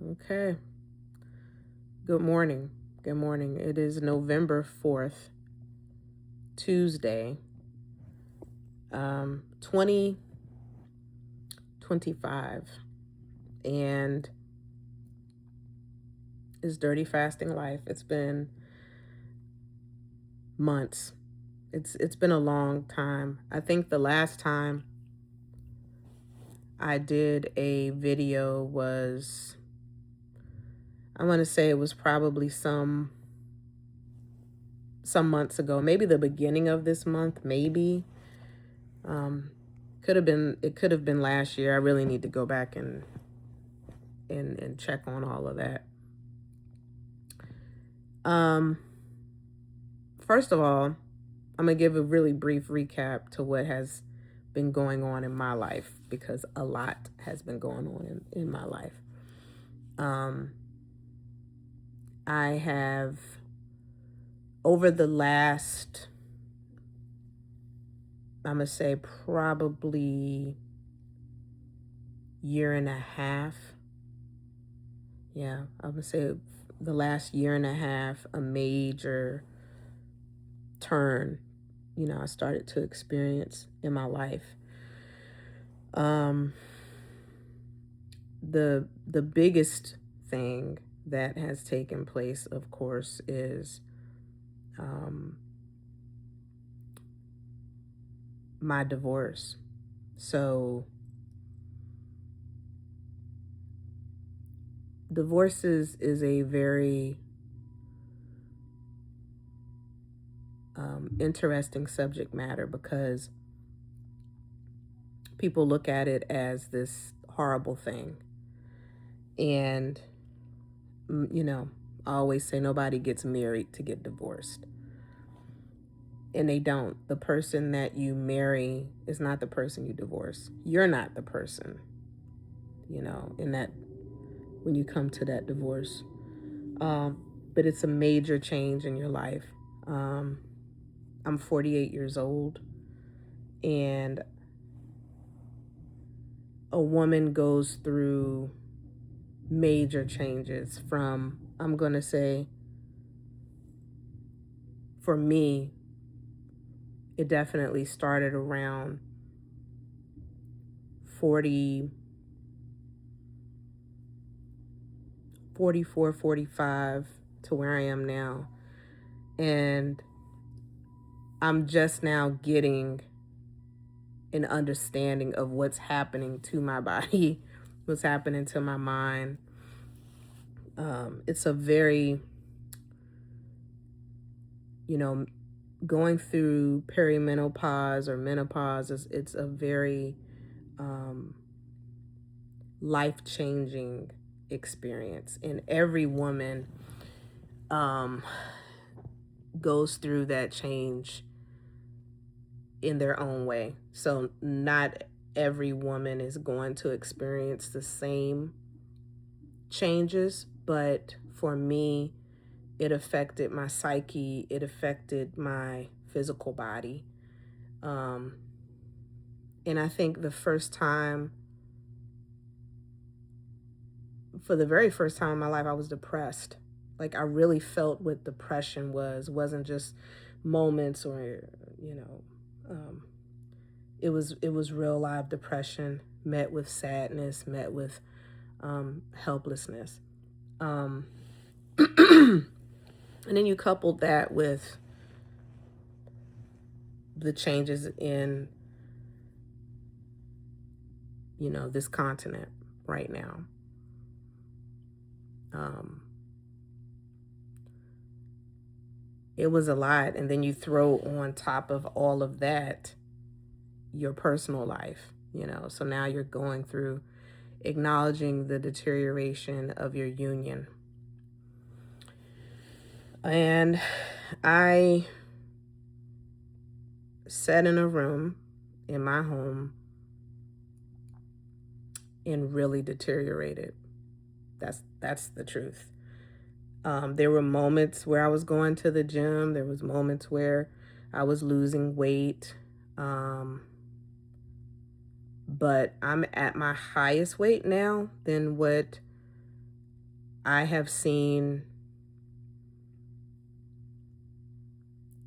Okay. Good morning. Good morning. It is November 4th, Tuesday, 2025. And it's Dirty Fasting Life. It's been months. It's been a long time. I think the last time I did a video was, I want to say it was probably some months ago, maybe the beginning of this month, maybe. Um, it could have been last year. I really need to go back and check on all of that. Um, First of all, I'm gonna give a really brief recap to what has been going on in my life because a lot has been going on in my life. I have over the last, I'm gonna say probably year and a half. Yeah, I'm gonna say the last year and a half, a major turn, I started to experience in my life. The biggest thing that has taken place, of course, is my divorce. So divorces is a very interesting subject matter because people look at it as this horrible thing. And, I always say nobody gets married to get divorced. And they don't. The person that you marry is not the person you divorce. You're not the person, in that, when you come to that divorce. But it's a major change in your life. I'm 48 years old, and a woman goes through major changes from, I'm going to say, for me, it definitely started around 40, 44, 45 to where I am now. And I'm just now getting an understanding of what's happening to my body, what's happening to my mind. It's a very, going through perimenopause or menopause, it's a very life-changing experience. And every woman goes through that change in their own way. So not every woman is going to experience the same changes, but for me, it affected my psyche, it affected my physical body. And I think for the very first time in my life, I was depressed. Like, I really felt what depression was. It wasn't just moments or, it was real live depression met with sadness, met with helplessness. And then you coupled that with the changes in, this continent right now. It was a lot. And then you throw on top of all of that your personal life, So now you're going through acknowledging the deterioration of your union. And I sat in a room in my home and really deteriorated. That's the truth. There were moments where I was going to the gym. There was moments where I was losing weight. But I'm at my highest weight now than what I have seen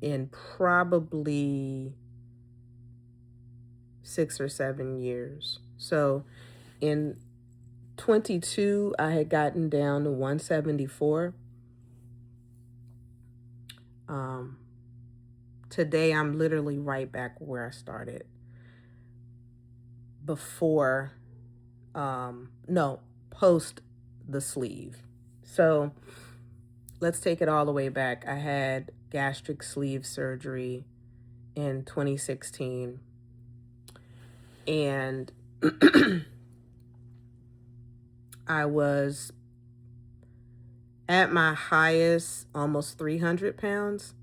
in probably 6 or 7 years. So in 22, I had gotten down to 174. Today, I'm literally right back where I started before, no, post the sleeve. So let's take it all the way back. I had gastric sleeve surgery in 2016. And I was at my highest, almost 300 pounds.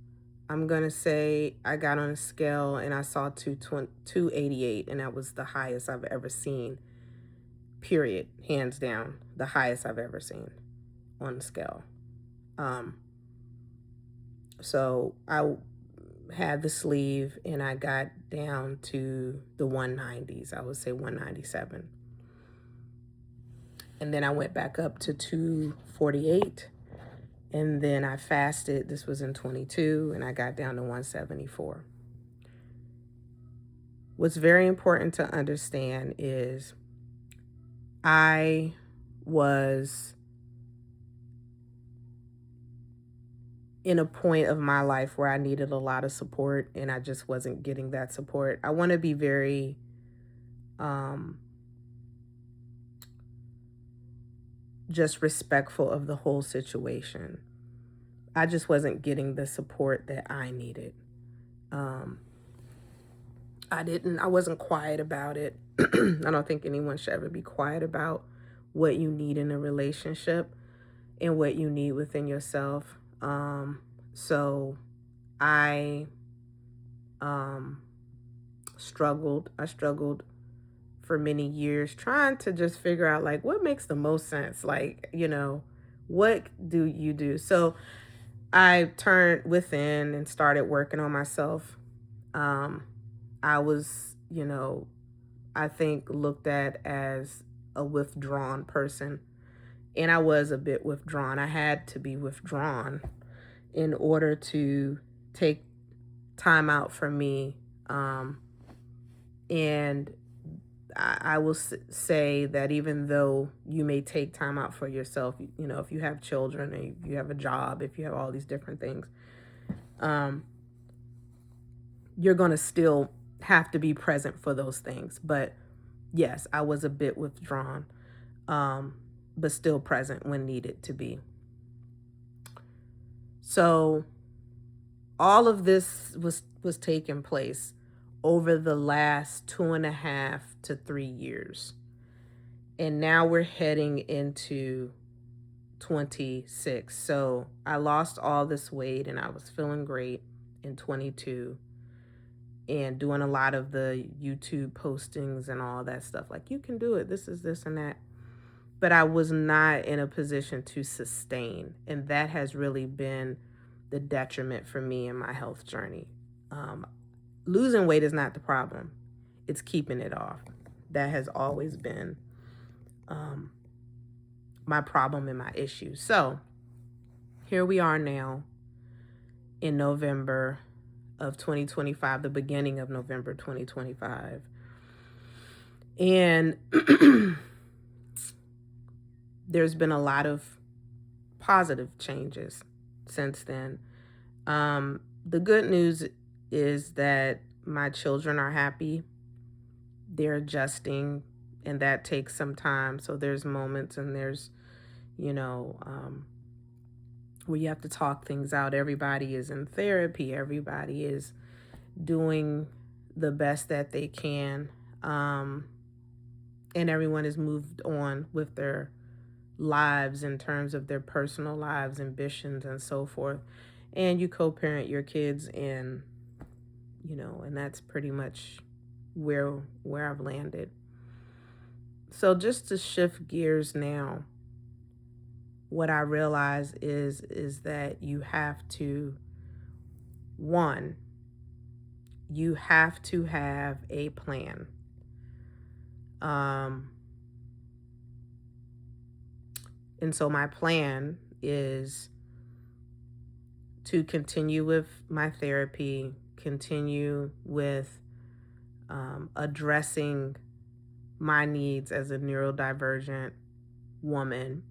I'm going to say I got on a scale and I saw 288, and that was the highest I've ever seen, period, hands down, the highest I've ever seen on the scale. So I had the sleeve and I got down to the 190s. I would say 197. And then I went back up to 248. And then I fasted. This was in 22, and I got down to 174. What's very important to understand is I was in a point of my life where I needed a lot of support, and I just wasn't getting that support. I want to be very just respectful of the whole situation. I just wasn't getting the support that I needed. I wasn't quiet about it. I don't think anyone should ever be quiet about what you need in a relationship and what you need within yourself. So I struggled. I struggled for many years trying to just figure out, like, what makes the most sense? Like, what do you do? So I turned within and started working on myself. I was, I think looked at as a withdrawn person. And I was a bit withdrawn. I had to be withdrawn in order to take time out for me. And I will say that even though you may take time out for yourself, if you have children, and if you have a job, if you have all these different things, you're going to still have to be present for those things. But yes, I was a bit withdrawn, but still present when needed to be. So all of this was taking place over the last 2.5 to 3 years. And now we're heading into 26. So I lost all this weight and I was feeling great in 22 and doing a lot of the YouTube postings and all that stuff. Like, you can do it. This is this and that. But I was not in a position to sustain. And that has really been the detriment for me in my health journey. Losing weight is not the problem. It's keeping it off. That has always been my problem and my issue. So here we are now in November of 2025, the beginning of November 2025. And there's been a lot of positive changes since then. The good news is that my children are happy. They're adjusting, and that takes some time. So there's moments and there's, where you have to talk things out. Everybody is in therapy. Everybody is doing the best that they can. And everyone has moved on with their lives in terms of their personal lives, ambitions, and so forth. And you co-parent your kids, and and that's pretty much where I've landed. So just to shift gears now, what I realize is that you have to, one, you have to have a plan. And so my plan is to continue with my therapy, continue with addressing my needs as a neurodivergent woman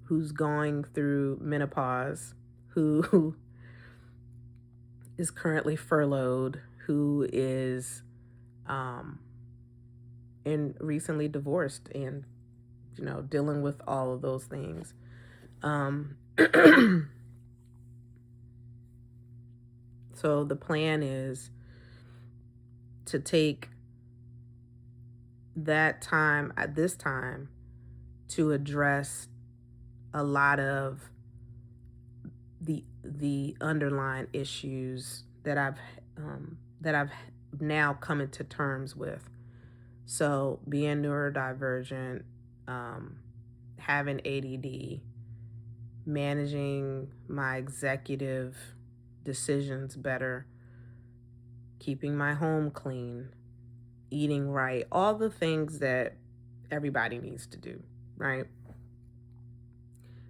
who's going through menopause, who is currently furloughed, who is and recently divorced, and dealing with all of those things. So the plan is to take that time at this time to address a lot of the underlying issues that I've now come into terms with. So being neurodivergent, having ADD, managing my executive decisions better, keeping my home clean, eating right, all the things that everybody needs to do, right?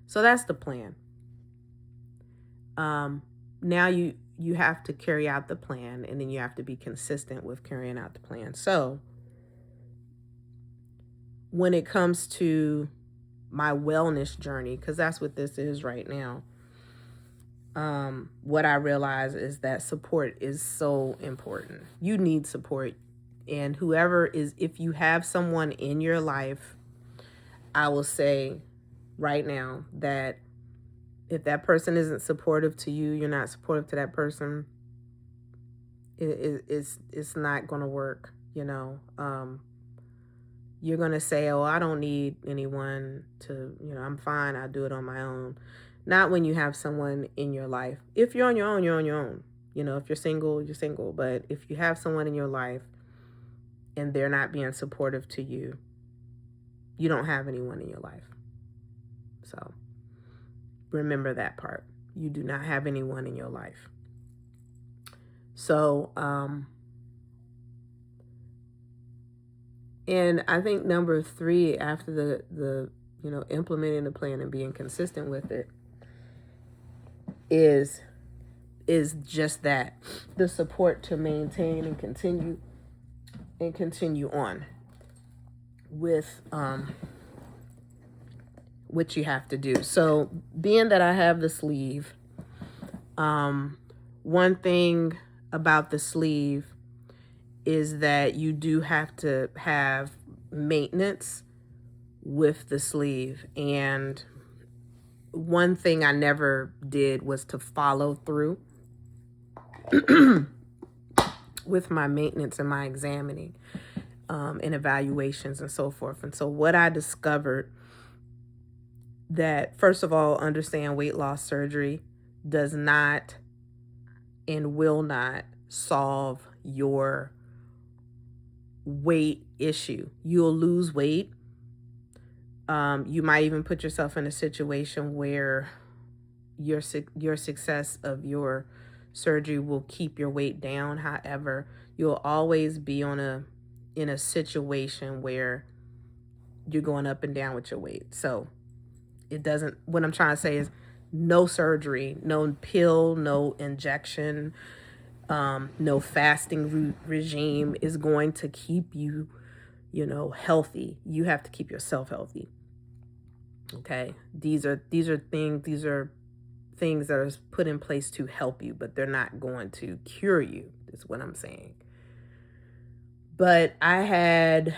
So that's the plan. Now you have to carry out the plan, and then you have to be consistent with carrying out the plan. So when it comes to my wellness journey, because that's what this is right now, what I realize is that support is so important. You need support. And if you have someone in your life, I will say right now that if that person isn't supportive to you, you're not supportive to that person, it's not going to work, You're going to say, oh, I don't need anyone to, I'm fine, I'll do it on my own. Not when you have someone in your life. If you're on your own, you're on your own. If you're single, you're single. But if you have someone in your life and they're not being supportive to you, you don't have anyone in your life. So remember that part. You do not have anyone in your life. So, and I think number 3, after the implementing the plan and being consistent with it, is just that, the support to maintain and continue on with what you have to do. So being that I have the sleeve, one thing about the sleeve is that you do have to have maintenance with the sleeve. And one thing I never did was to follow through with my maintenance and my examining and evaluations and so forth. And so what I discovered, that first of all, understand weight loss surgery does not and will not solve your weight issue. You'll lose weight. You might even put yourself in a situation where your success of your surgery will keep your weight down. However, you'll always be in a situation where you're going up and down with your weight. So what I'm trying to say is no surgery, no pill, no injection, no fasting regime is going to keep you, healthy. You have to keep yourself healthy. Okay. These are things that are put in place to help you, but they're not going to cure you, is what I'm saying. But I had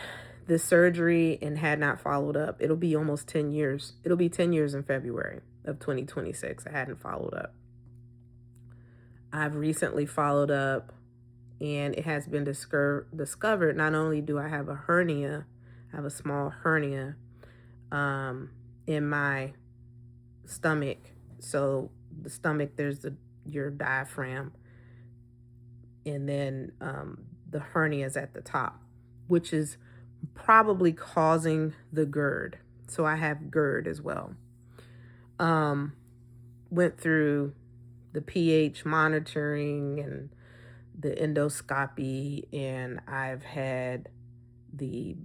the surgery and had not followed up. It'll be almost 10 years. It'll be 10 years in February of 2026. I hadn't followed up. I've recently followed up, and it has been discovered not only do I have a hernia, I have a small hernia in my stomach. So the stomach, there's your diaphragm, and then the hernia is at the top, which is probably causing the GERD. So I have GERD as well. Went through the pH monitoring and the endoscopy, and I've had the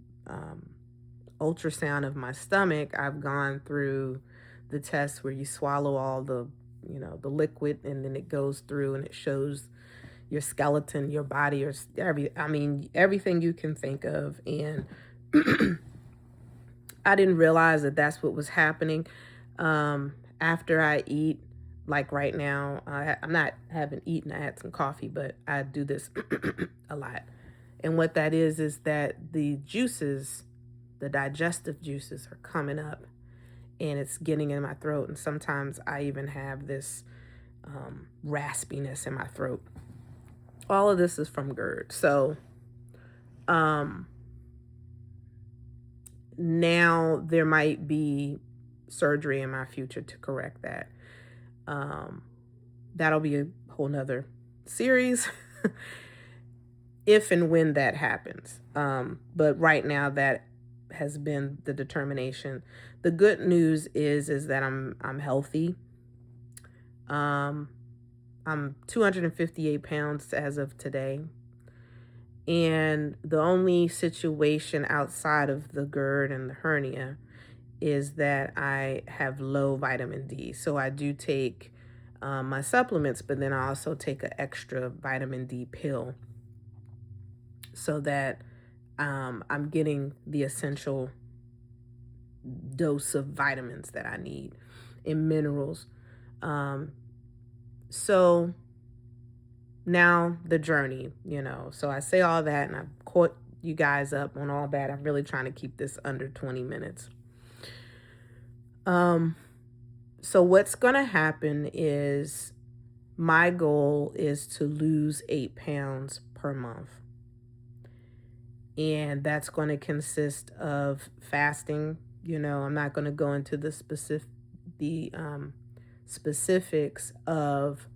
ultrasound of my stomach, I've gone through the test where you swallow all the, the liquid, and then it goes through and it shows your skeleton, your body, or everything you can think of. And I didn't realize that that's what was happening. After I eat, like right now, haven't eaten. I had some coffee, but I do this a lot. And what that is that the juices, the digestive juices, are coming up, and it's getting in my throat. And sometimes I even have this raspiness in my throat. All of this is from GERD. So now there might be surgery in my future to correct that. That'll be a whole nother series if and when that happens. But right now, that has been the determination. The good news is that I'm healthy. I'm 258 pounds as of today. And the only situation outside of the GERD and the hernia is that I have low vitamin D. So I do take my supplements, but then I also take an extra vitamin D pill so that I'm getting the essential dose of vitamins that I need and minerals. So now the journey, so I say all that, and I've caught you guys up on all that. I'm really trying to keep this under 20 minutes. So what's going to happen is my goal is to lose 8 pounds per month. And that's going to consist of fasting. I'm not going to go into the specifics of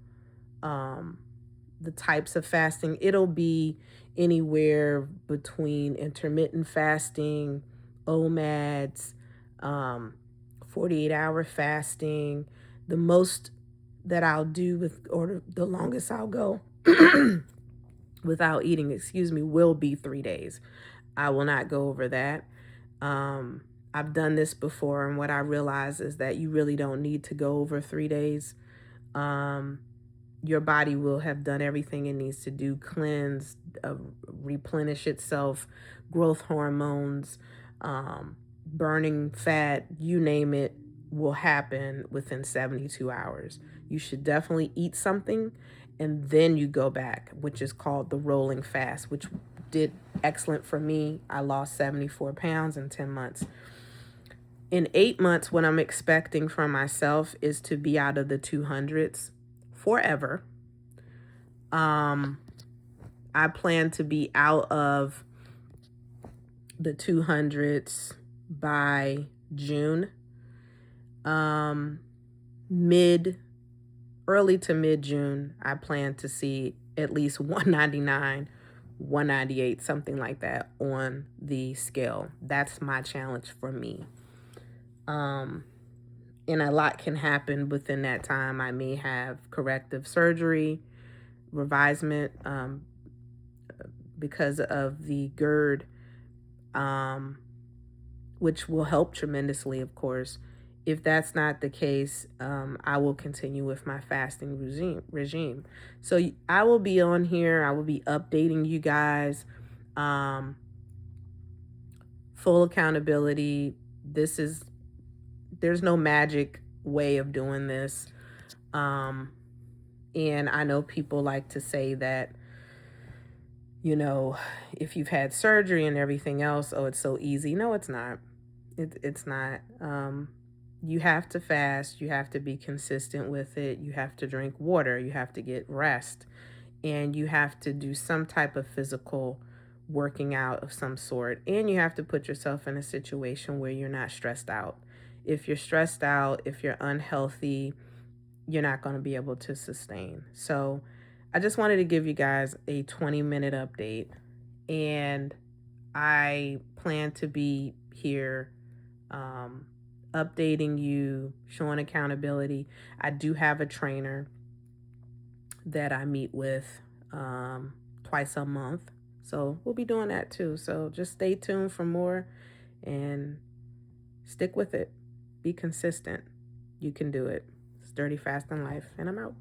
the types of fasting. It'll be anywhere between intermittent fasting, OMADs, 48-hour fasting. The most that I'll do or the longest I'll go without eating, will be 3 days. I will not go over that. I've done this before, and what I realize is that you really don't need to go over 3 days. Your body will have done everything it needs to do, cleanse, replenish itself, growth hormones, burning fat, you name it, will happen within 72 hours. You should definitely eat something, and then you go back, which is called the rolling fast, which did excellent for me. I lost 74 pounds in 10 months. In 8 months, what I'm expecting from myself is to be out of the 200s forever. I plan to be out of the 200s by June. Early to mid-June, I plan to see at least 199, 198, something like that on the scale. That's my challenge for me. And a lot can happen within that time. I may have corrective surgery, revisement, because of the GERD, which will help tremendously, of course. If that's not the case, I will continue with my fasting regime. So I will be on here. I will be updating you guys. Full accountability. There's no magic way of doing this. And I know people like to say that, if you've had surgery and everything else, oh, it's so easy. No, it's not. It's not. You have to fast. You have to be consistent with it. You have to drink water. You have to get rest. And you have to do some type of physical working out of some sort. And you have to put yourself in a situation where you're not stressed out. If you're stressed out, if you're unhealthy, you're not going to be able to sustain. So I just wanted to give you guys a 20-minute update. And I plan to be here updating you, showing accountability. I do have a trainer that I meet with twice a month. So we'll be doing that too. So just stay tuned for more and stick with it. Be consistent. You can do it. It's Dirty Fast in Life, and I'm out.